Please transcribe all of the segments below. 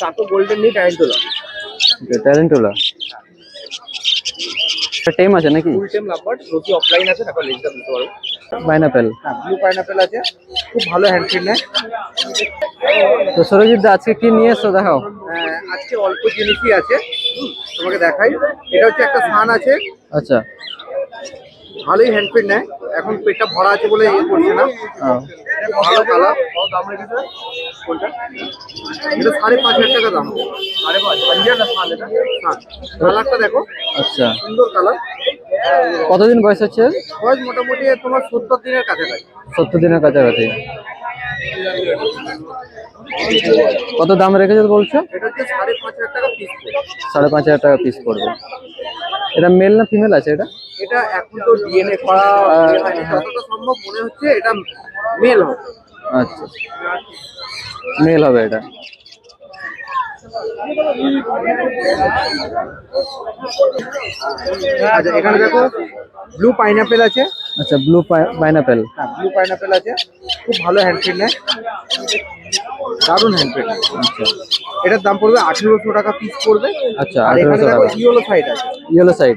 চাকো golden নেই tarantula. Tarantula টেম আছে নাকি? ফুল টেম লাভবার্ড, রোজি অফলাইন আছে, তারপর লেজটা দিতে পারো। পাইনাপেল, হ্যাঁ ব্লু পাইনাপেল আছে, খুব ভালো হ্যান্ডফিড নেয়। তো সরজিৎ দা আজকে কি নিয়ে এসছো দেখাও। আজকে অল্প জিনিসই আছে, তোমাকে দেখাই। এটা হচ্ছে একটা সান আছে, আচ্ছা ভালোই হ্যান্ডফিড নেয়, এখন পেটটা ভরা আছে বলে ইয়ে করছে না। ভালো কালার। কোনটা? এটা 5,500 টাকা দাম। 5,500 কালারটা দেখো, আচ্ছা সুন্দর কালার। কতদিন বয়স হচ্ছে? বয়স মোটামুটি তোমার 70 দিনের কাছাকাছি। 70 দিনের কাছাকাছি। কত দাম রেখেছো বলছো? এটা হচ্ছে 5,500 টাকা পিস পড়বে। 5,500 টাকা পিস পড়বে। এটা মেল না ফিমেল আছে এটা? এটা এখন তো ডিএনএ করা হয়নি, যতটা সম্ভব মনে হচ্ছে এটা মেল হবে। আচ্ছা মেল হবে এটা। আচ্ছা এখানে দেখো ব্লু পাইনাপেল আছে। আচ্ছা ব্লু পাইনাপেল। হ্যাঁ ব্লু পাইনাপেল আছে, খুব ভালো হ্যান্ডফিড নেয়, দারুণ হ্যান্ডফিড। আচ্ছা এটার দাম পড়বে 1,800 টাকা পিস পড়বে। আচ্ছা আর এখানে 1,800 দেখো টাকা। ইয়েলো সাইড আছে, ইয়েলো সাইড।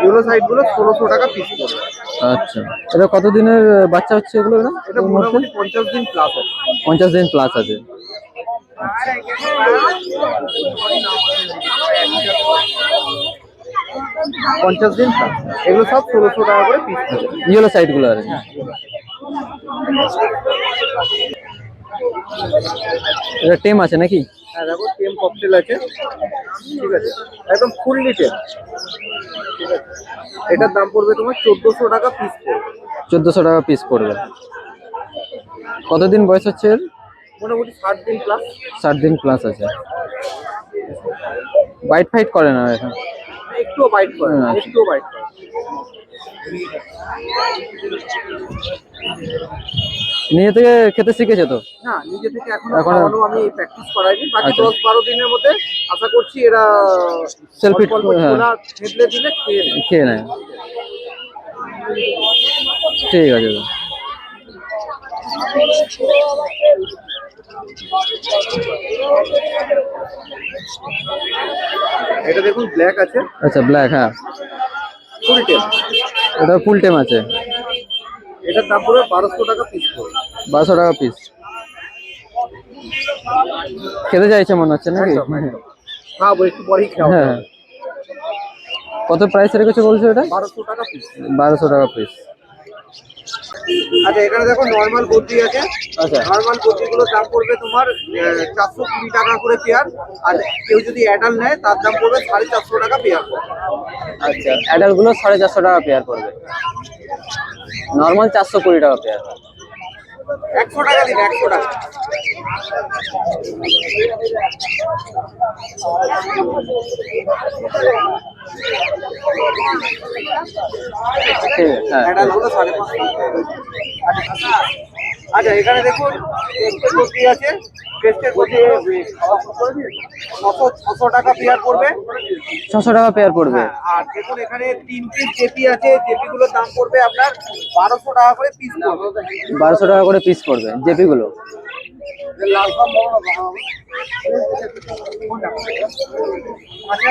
ইয়েলো সাইড গুলো 1,600 টাকা পিস পড়বে। আচ্ছা এটা কত দিনের বাচ্চা হচ্ছে এগুলো? এটা মোটামুটি 50 দিন প্লাস আছে। 50 দিন প্লাস আছে। 50 দিন প্লাস, এগুলো সব 1,600 টাকা করে পিস পড়বে। ইয়েলো সাইড গুলো আর কি। এটা টেম আছে নাকি? হ্যাঁ দেখো টেম ককটেল আছে, ঠিক আছে, একদম ফুললি টেম। ঠিক আছে, এটার দাম পড়বে তোমার 1,400 টাকা পিস পড়বে। 1,400 টাকা পিস পড়বে। কতদিন বয়স হচ্ছে এর? মোটামুটি 60 দিন প্লাস। 60 দিন প্লাস আছে। বাইট ফাইট করে না এখন? একটুও বাইট করে না, আচ্ছা। একটুও বাইট করে না। নিজে থেকে খেতে শিখেছে তো? না নিজে থেকে এখনো আমি প্র্যাকটিস করাইনি, বাকি 10-12 দিনের মধ্যে আশা করছি এরা সেলফি খেলে দিলে খেয়ে নেয়। ঠিক আছে। এটা দেখুন ব্ল্যাক আছে। আচ্ছা ব্ল্যাক, হ্যাঁ ফুল টেম। এটা ফুল টেম আছে। এটার দাম পড়বে 1,200 টাকা পিস পড়বে। 1,200 টাকা পিস। খেতে চাইছে মনে হচ্ছে নাকি? খাবো একটু পরেই খাবো। হ্যাঁ কত প্রাইস রেখেছে বলছো এটা? 1,200 টাকা পিস। 1,200 টাকা পিস। আচ্ছা এখানে দেখো নর্মাল বদ্রি আছে। আচ্ছা নর্মাল বদ্রিগুলোর দাম পড়বে তোমার 420 টাকা করে পেয়ার, আর কেউ যদি অ্যাডাল্ট নেয় তার দাম পড়বে 450 টাকা পেয়ার। আচ্ছা অ্যাডাল্ট গুলো 450 টাকা পেয়ার পড়বে, নর্মাল 420 টাকা পেয়ার। 100 টাকা দিন, 100 টাকা। হ্যাঁ অ্যাডাল্ট গুলো 550। আচ্ছা এখানে দেখুন টেস্টের বদ্রি আছে। টেস্টের বদ্রি 600 টাকা পেয়ার পড়বে। 600 টাকা পেয়ার পড়বে। আর দেখুন এখানে 3 পিস জেপি আছে, জেপি গুলোর দাম পড়বে আপনার 1,200 টাকা করে পিস পড়বে। 1,200 টাকা করে পিস পড়বে জেপি গুলো। আচ্ছা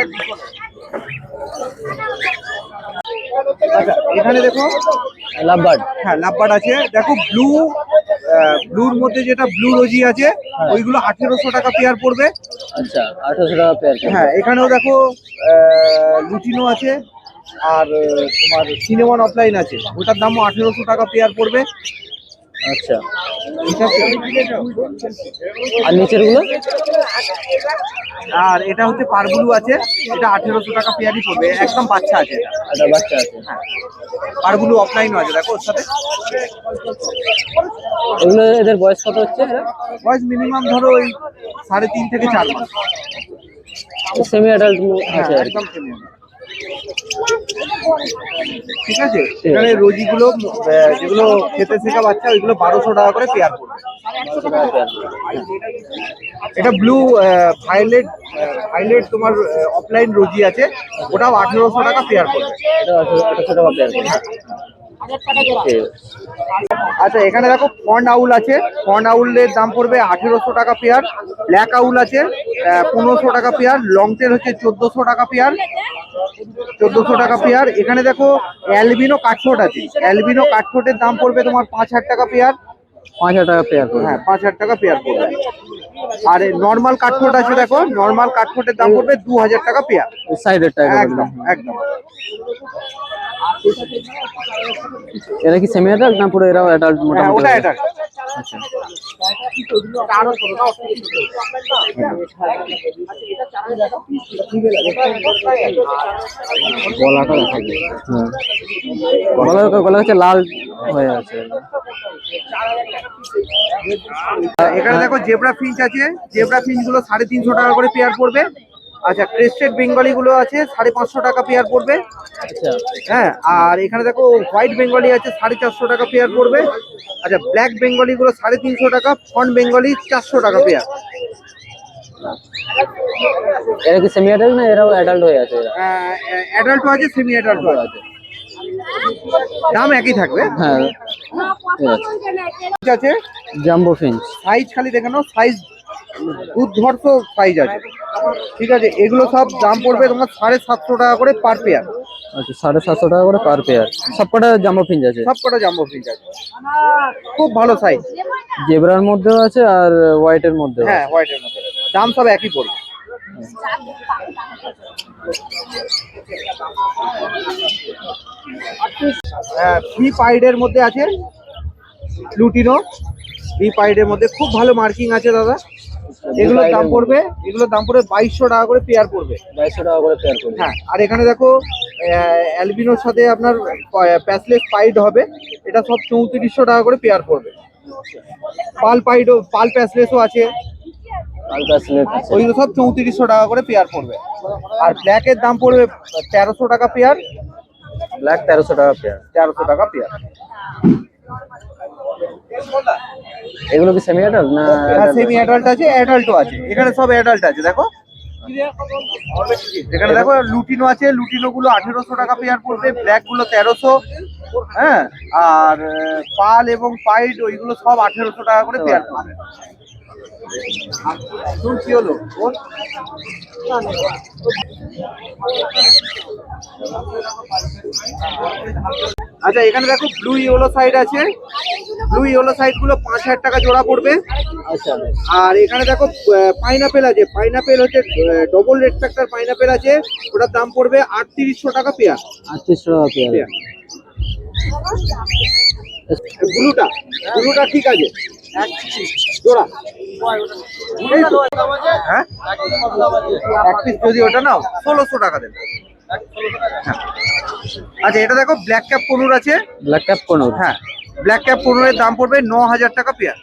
এখানে দেখো লাভবার্ড। হ্যাঁ লাভবার্ড আছে, দেখো ব্লুর মধ্যে যেটা ব্লু রোজি আছে ওইগুলো 1,800 টাকা পেয়ার পড়বে। আচ্ছা 1,800 টাকা পেয়ার। হ্যাঁ এখানেও দেখো লুটিনো আছে, আর তোমার সিনেমন অফলাইন আছে, ওটার দামও 1,800 টাকা পেয়ার পড়বে। আচ্ছা আর নিচের গুলো? আর এটা হচ্ছে পারবুলু আছে, এটা 1,800 টাকা পেয়ারই পড়বে, একদম বাচ্চা আছে। এটা বাচ্চা আছে। হ্যাঁ পারবুলু অফলাইনও আছে, দেখো ওর সাথে। এগুলো এদের বয়স কত হচ্ছে? বয়স মিনিমাম ধরো ওই 3.5 থেকে 4 মাস। সেমি অ্যাডাল্ট আছে আর কি। একদম সেমি। ঠিক আছে, এখানে রোজিগুলো যেগুলো খেতে শেখা বাচ্চা ওইগুলো 1,200 টাকা করে পেয়ার পড়বে। এটা ব্লু ভাইলেট তোমার অফলাইন রোজি আছে, ওটাও 1,800 টাকা পেয়ার পড়বে। এটা 1,800 টাকা পেয়ার পড়বে। আচ্ছা এখানে দেখো ফন্ড আউল আছে, ফন্ড আউলের দাম পড়বে 1800 টাকা পেয়ার। ব্ল্যাক আউল আছে 1500 টাকা পেয়ার। লং টেল হচ্ছে 1400 টাকা পেয়ার, 1400 টাকা পেয়ার। এখানে দেখো অ্যালবিনো কাঠঠোঁট আছে, অ্যালবিনো কাঠঠোঁটের দাম পড়বে তোমার 5000 টাকা পেয়ার। 5000 টাকা পেয়ার পড়বে। হ্যাঁ 5000 টাকা পেয়ার পড়বে। আর নর্মাল কাঠঠোঁট আছে দেখো, নর্মাল কাঠঠোঁটের দাম পড়বে 2000 টাকা পেয়ার। সাইডের টাকা একদম একদম। এরা কি সেমি অ্যাডাল্ট না পুরো এরাও অ্যাডাল্ট হ্যাঁ মোটামুটি? ওটা এটা। আচ্ছা। গলাটা দেখা যায়। হ্যাঁ। গলা হচ্ছে লাল হয়ে আছে। এখানে দেখো জেব্রা ফিঞ্চ আছে, জেব্রা ফিঞ্চ গুলো 350 টাকা করে পেয়ার পড়বে। আচ্ছা ক্রেস্টেড বেঙ্গলি গুলো আছে 550 টাকা পেয়ার পড়বে। আচ্ছা। হ্যাঁ আর এখানে দেখো হোয়াইট বেঙ্গলি আছে 450 টাকা পেয়ার পড়বে। আচ্ছা ব্ল্যাক বেঙ্গলি গুলো 350 টাকা, ফন্ট বেঙ্গলি 400 টাকা পেয়ার। এরা কি সেমি অ্যাডাল্ট না এরাও অ্যাডাল্ট হয়ে আছে? অ্যাডাল্টও আছে, সেমি অ্যাডাল্টও আছে, দাম একই থাকবে। হ্যাঁ ঠিক আছে। জাম্বো ফিঞ্চ সাইজ খালি দেখে নাও, সাইজ দুর্ধর্ষ সাইজ আছে। ঠিক আছে এগুলো সব দাম পড়বে তোমার 750 টাকা করে পার পেয়ার। আচ্ছা 750 টাকা করে পার পেয়ার। সবকটা জাম্বো ফিঞ্চ আছে? সবকটা জাম্বো ফিঞ্চ আছে, খুব ভালো সাইজ। জেব্রার মধ্যেও আছে আর হোয়াইটের মধ্যেও? হ্যাঁ হোয়াইটের মধ্যে, দাম সব একই পড়বে। ফ্রি পাইডের মধ্যে আছে লুটিনো, ফ্রি পাইডের মধ্যে খুব ভালো মার্কিং আছে দাদা। এগুলোর দাম পড়বে, এগুলোর দাম পড়বে 2200 টাকা করে পেয়ার পড়বে। 2200 টাকা করে পেয়ার পড়বে। হ্যাঁ আর এখানে দেখো অ্যালবিনোর সাথে আপনার প্যাসলেস পাইড হবে, এটা সব 3400 টাকা করে পেয়ার পড়বে। পাল পাইডও, পাল প্যাসলেসও আছে, ওইগুলো সব 3400 টাকা করে পেয়ার পড়বে। আর ব্ল্যাকের দাম পড়বে 1300 টাকা পেয়ার। ব্ল্যাক 1300 টাকা পেয়ার। 1300 টাকা পেয়ার। এগুলো কি সেমি অ্যাডাল্ট না? হ্যাঁ সেমি অ্যাডাল্ট আছে, অ্যাডাল্টও আছে, এখানে সব অ্যাডাল্ট আছে দেখো। এখানে দেখো লুটিনো আছে, লুটিনো গুলো 1800 টাকা পেয়ার পড়বে, ব্ল্যাক গুলো 1300। হ্যাঁ আর পাল এবং পাইড ওইগুলো সব 1800 টাকা করে পেয়ার পড়বে। কি হলো? আচ্ছা এখানে দেখো ব্লু ইয়েলো সাইড আছে, ব্লু ইয়েলো সাইড গুলো 5000 টাকা জোড়া পড়বে। আচ্ছা। আর এখানে দেখো পাইনাপেল আছে, পাইনাপেল হচ্ছে ডবল রেড ফ্যাক্টর পাইনাপেল আছে, ওটার দাম পড়বে 3800 টাকা পেয়ার। 3800 টাকা পেয়ার। ব্লুটা, ব্লুটা ঠিক আছে জোড়া। হ্যাঁ এক পিস যদি ওটা নাও 1600 টাকা দেবে। আচ্ছা এটা দেখো ব্ল্যাক ক্যাপ কনুর আছে, ব্ল্যাক ক্যাপ কোনুর। হ্যাঁ ব্ল্যাক ক্যাপ কনুরের দাম পড়বে 9000 টাকা পেয়ার।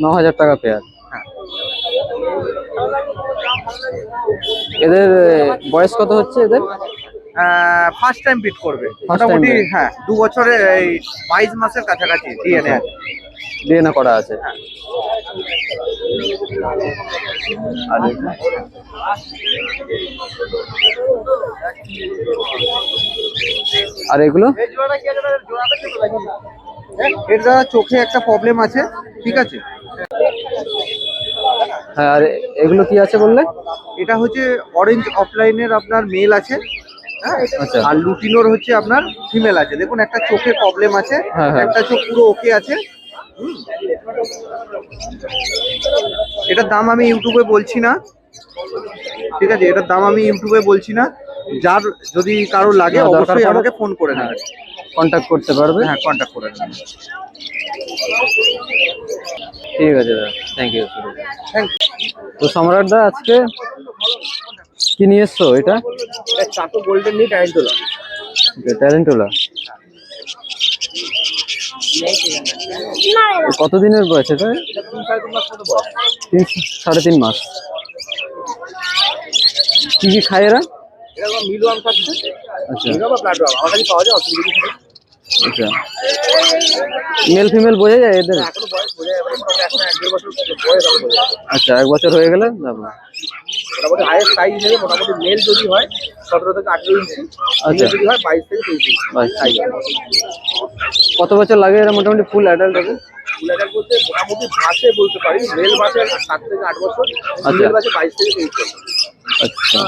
9000 টাকা পেয়ার। হ্যাঁ এদের বয়স কত হচ্ছে এদের? ফার্স্ট টাইম বিট করবে First time মোটামুটি। bid। হ্যাঁ 2 বছরের এই 22 মাসের কাছাকাছি ডিএনএ আছে। ডিএনএ করা আছে। আর আর এগুলো? এটা চোখে একটা প্রবলেম আছে, ঠিক আছে। হ্যাঁ আর এগুলো কি আছে বললে? এটা হচ্ছে অরেঞ্জ অফলাইনের আপনার মেল আছে, হ্যাঁ আচ্ছা। আর লুটিনোর হচ্ছে আপনার ফিমেল আছে। দেখুন একটা চোখে প্রবলেম আছে, হ্যাঁ, হ্যাঁ। একটা চোখ পুরো ওকে আছে। এটার দাম আমি ইউটিউবে বলছি না, ঠিক আছে, এটার দাম আমি ইউটিউবে বলছি না। যার যদি কারো লাগে দরকার অবশ্যই পড়ে আমাকে ফোন করে নেবে। কন্ট্যাক্ট করতে পারবে। হ্যাঁ কন্ট্যাক্ট করে নেবে। ঠিক আছে দাদা, থ্যাংক ইউ। থ্যাংক তো সম্রাট দা আজকে কি নিয়ে এসছো? এটা ইউ। চাকু গোল্ডেন নিট ট্যারেন্টুলা। ট্যারেন্টুলা কতদিনের বয়স এটা? 3.5 মাস। কি কি খায় এরা? এরকম মিলওয়ার্ম খাচ্ছে, আচ্ছা মিলওয়ার্ম বা প্ল্যাটওয়ার্ম আমার কাছে পাওয়া যায়, অসুবিধা কিছু নেই। আচ্ছা, মেল ফিমেল বোঝা যায় এদের? এখনো বয়স বোঝা যাবে না, মোটামুটি এখন 1-1.5 বছর বয়স হবে। আচ্ছা 1 বছর হয়ে গেলে তারপর মোটামুটি হাইয়েস্ট সাইজ নেবে মোটামুটি মেল যদি হয় 17 থেকে 18 ইঞ্চি, আচ্ছা। যদি হয় 22 থেকে 23 ইঞ্চি সাইজ। কত বছর লাগে এরা মোটামুটি ফুল অ্যাডাল্ট হবে? ফুল অ্যাডাল্ট বলতে মোটামুটি বাসে বলতে পারি, মেল বাসে 7 থেকে 8 বছর, ফিমেল বাসে 22 থেকে 23 বছর। আচ্ছা,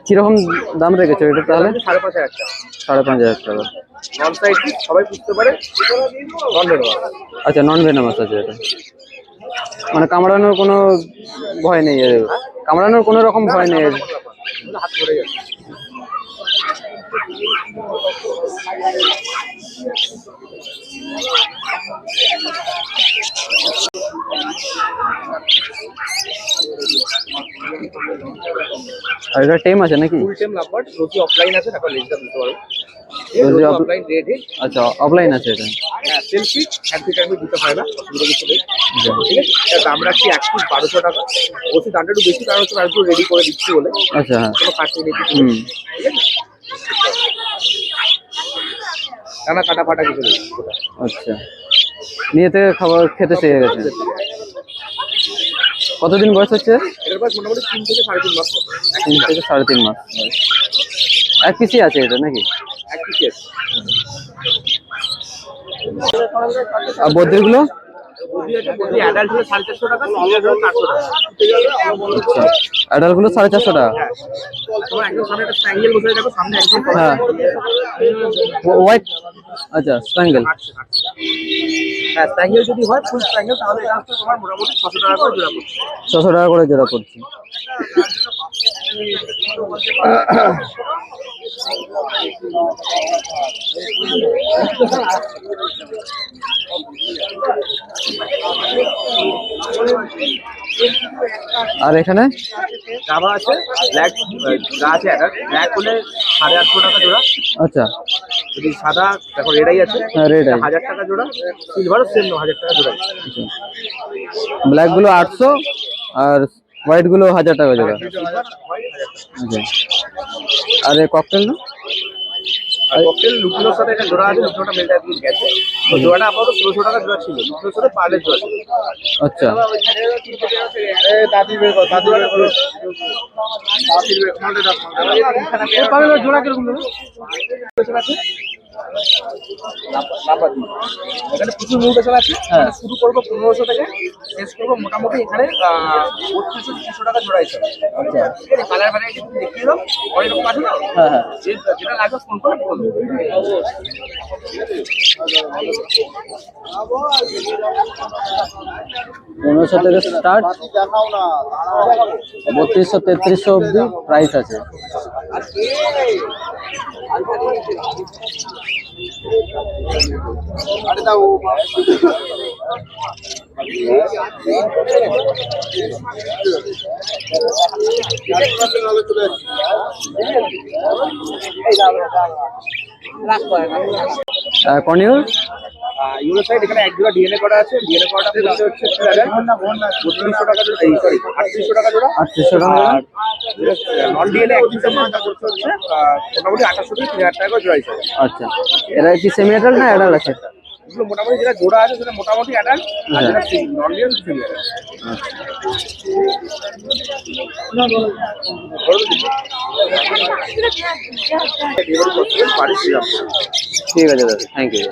কিরকম দাম রেখেছো এটা তাহলে? 5,500 টাকা। 5,500 টাকা। নন সাইড সবাই বুঝতে পারে, নন ভেনোমাস। আচ্ছা, নন ভেনামাস আছে এটা, মানে কামড়ানোর কোনো ভয় নেই এর, কামড়ানোর কোনো রকম ভয় নেই এর। হাত ধরে যাচ্ছে। আর এটা টেম আছে নাকি? ফুল টেম লাভবার্ড, রোজি অফলাইন আছে, তারপর লেজটা বুঝতে পারো। রোজি অফলাইন রেড হেড। আচ্ছা, অফলাইন আছে এটা। হ্যাঁ, সেলফি হ্যান্ড আমি দিতে হয় না, অসুবিধা কিছু নেই। ঠিক আছে, এটার দাম রাখছি 1 পিস 1200 টাকা। ওসি দামটা একটু বেশি, কারণ হচ্ছে আমি একটু রেডি করে দিচ্ছি বলে। আচ্ছা, হ্যাঁ। কোনো খাটনি নেই কিছু। হুম। ঠিক আছে, টানা কাটা ফাটা কিছু নেই। আচ্ছা, নিয়ে থেকে খাবার খেতে শিখে গেছে। কতদিন বয়স হচ্ছে? এটার বয়স মোটামুটি 3 থেকে 3.5 মাস মতো। 3 থেকে 3.5 মাস বয়স। এক পিসই আছে এটা নাকি? 1 পিস আছে। আর বদ্রিগুলো? বডি আছে, বডি অ্যাডাল্ট হলে 450 টাকা, সিনিয়র হলে 400 টাকা। আচ্ছা, অ্যাডাল্টগুলো 450 টাকা। হ্যাঁ, তোমার একদম সামনে একটা স্ট্যাঙ্গেল বসে দেখো, সামনে একদম হ্যাঁ, হোয়াইট। আচ্ছা, স্প্যাঙ্গেল। হ্যাঁ, স্ট্যাঙ্গেল যদি হয় ফুল স্ট্যাঙ্গেল, তাহলে এটা হচ্ছে তোমার মোটামুটি 600 টাকা করে জোড়া পড়ছে। 600 টাকা করে জোড়া পড়ছে। আর এখানে জাভা আছে, ব্ল্যাক যা আছে অ্যাডাল্ট, ব্ল্যাক হলে 850 টাকা জোড়া। আচ্ছা, যদি সাদা দেখো রেডাই আছে, হ্যাঁ, red eye। 1000 টাকা জোড়া। সিলভারও সেম 1000 টাকা জোড়া। ব্ল্যাক গুলো 800 আর হোয়াইট গুলো 1000 টাকা জোড়া। আচ্ছা, আর এই ককটেল না? আর ককটেল লুকিনোর সাথে একটা জোড়া আছে, লুকিনোটা মেলটা একদিন গেছে। তো জোড়াটা আপাতত 1600 টাকা জোড়া ছিল, লুকিনোর সাথে পার্লের জোড়া ছিল। আচ্ছা, দাদি বের করো, দাদি বের করো। জোড়া কিরকম দেবে? নাম্বার দিই। এখানে প্রচুর মিউটেশন আছে। হ্যাঁ। শুরু করবো 1500 থেকে, শেষ করবো মোটামুটি এখানে 3200 টাকা জোড়া হিসাবে। আচ্ছা, কালার ভ্যারাইটি দেখিয়ে দাও, অনেক রকম আছে না? হ্যাঁ, হ্যাঁ। যেটা লাগবে ফোন করে বলুন। 1500 থেকে স্টার্ট, 3200 3300 অব্দি প্রাইস আছে। কর্নিউল ইউরো সাইড এখানে এক জোড়া ডিএনএ করা আছে, ডিএনএ করাটা পড়ছে হচ্ছে 3200 টাকা জোড়া, এই সরি 3800 টাকা জোড়া। 3800 টাকা। আর নন ডিএনএ এক পিসের মাথা করতে হচ্ছে মোটামুটি 2800 থেকে 3000 টাকা করে জোড়া হিসাবে। আচ্ছা, এরা কি সেমি অ্যাডাল্ট না অ্যাডাল্ট আছে? এগুলো মোটামুটি যেটা জোড়া আছে সেটা মোটামুটি অ্যাডাল্ট, আর যেটা নন ডিএনএ সেমি অ্যাডাল্ট। ঠিক আছে দাদা, থ্যাংক ইউ।